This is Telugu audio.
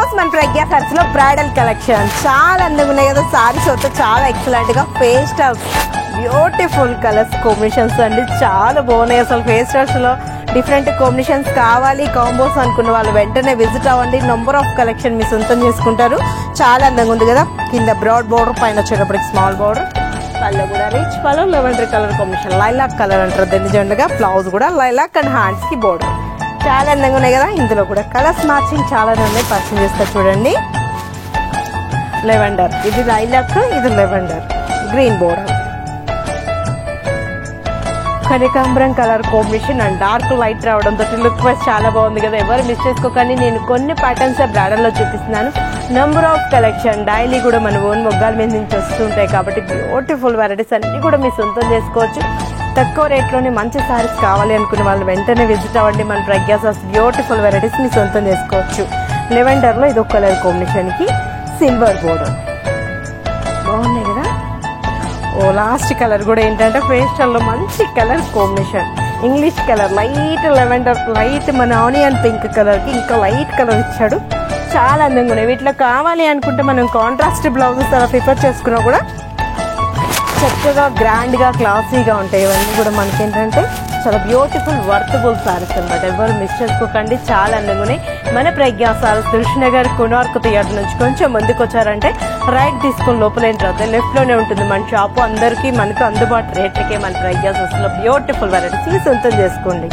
కోర్స్ మన ప్రజ్ఞా సారీస్ లో బ్రైడల్ కలెక్షన్ చాలా అందంగా ఉన్నాయి కదా. సారీస్ వస్తే చాలా ఎక్సలెంట్ గా పేస్టల్స్ బ్యూటిఫుల్ కలర్స్ కాంబినేషన్స్ అండి, చాలా బాగున్నాయి. అసలు పేస్టల్స్ లో డిఫరెంట్ కాంబినేషన్స్ కావాలి కాంబోస్ అనుకున్న వాళ్ళు వెంటనే విజిట్ అవ్వండి. నంబర్ ఆఫ్ కలెక్షన్ మీ సొంతం చేసుకుంటారు. చాలా అందంగా ఉంది కదా. కింద బ్రాడ్ బోర్డర్, పైన వచ్చేటప్పటికి స్మాల్ బోర్డర్, పళ్ళు కూడా రిచ్ పళ్ళు, lavender colour combination, lilac colour అంటారు దీన్ని జెండగా. బ్లౌజ్ కూడా లైలాక్ అండ్ హ్యాండ్స్ కి బోర్డర్ చాలా అందంగా ఉన్నాయి కదా. ఇందులో కూడా కలర్స్ మ్యాచింగ్ చాలా ఉన్నాయి. పర్చేజ్ చేస్తారు చూడండి. లెవెండర్, ఇది లైలాక్, ఇది లెవెండర్, గ్రీన్ బోర్డర్, కనకాంబరం colour combination and dark light రావడంతో లుక్ వైజ్ చాలా బాగుంది కదా. ఎవరు మిస్ చేసుకోకండి. నేను కొన్ని ప్యాటర్న్స్ బ్రాడల్ లో చూపిస్తున్నాను. నంబర్ ఆఫ్ కలెక్షన్ డైలీ కూడా మన ఓన్ మొగ్గాల మీద నుంచి వస్తుంటాయి కాబట్టి బ్యూటిఫుల్ వెరైటీస్ అన్ని కూడా మీ సొంతం చేసుకోవచ్చు. తక్కువ రేట్లోనే మంచి సారీస్ కావాలి అనుకునే వాళ్ళు వెంటనే విజిట్ అవ్వండి. మన ప్రజ్ఞా సారీస్ బ్యూటిఫుల్ వెరైటీస్ మీ సొంతం చేసుకోవచ్చు. లెవెండర్ లో ఇది ఒక కలర్ కాంబినేషన్ కి సిల్వర్ బోర్డర్ బాగున్నాయి కదా. ఓ లాస్ట్ కలర్ కూడా ఏంటంటే పేస్టల్ లో మంచి colour combination, English colour, light lavender, light మన ఆనియన్ పింక్ కలర్ కి ఇంకా లైట్ కలర్ ఇచ్చాడు. చాలా అందంగా ఉన్నాయి. వీటిలో కావాలి అనుకుంటే మనం కాంట్రాస్ట్ బ్లౌజెస్ అలా ప్రిఫర్ చేసుకున్నా కూడా చక్కగా గ్రాండ్ గా క్లాసీగా ఉంటాయి. ఇవన్నీ కూడా మనకి ఏంటంటే చాలా బ్యూటిఫుల్ వర్తబుల్ సారీస్ అనమాట. ఎవరు మిస్ చేసుకోకండి. చాలా అందంగా ఉన్నాయి. మన ప్రజ్ఞా సారీస్ దిల్షుక్నగర్ కోనార్క్ థియేటర్ నుంచి కొంచెం ముందుకు వచ్చారంటే రైట్ తీసుకుని లోపల ఏంటంటే లెఫ్ట్ లోనే ఉంటుంది మన షాపు. అందరికీ మనకు అందుబాటు రేట్లకే మన ప్రజ్ఞా సారీస్ లో బ్యూటిఫుల్ వెరైటీస్ సొంతం చేసుకోండి.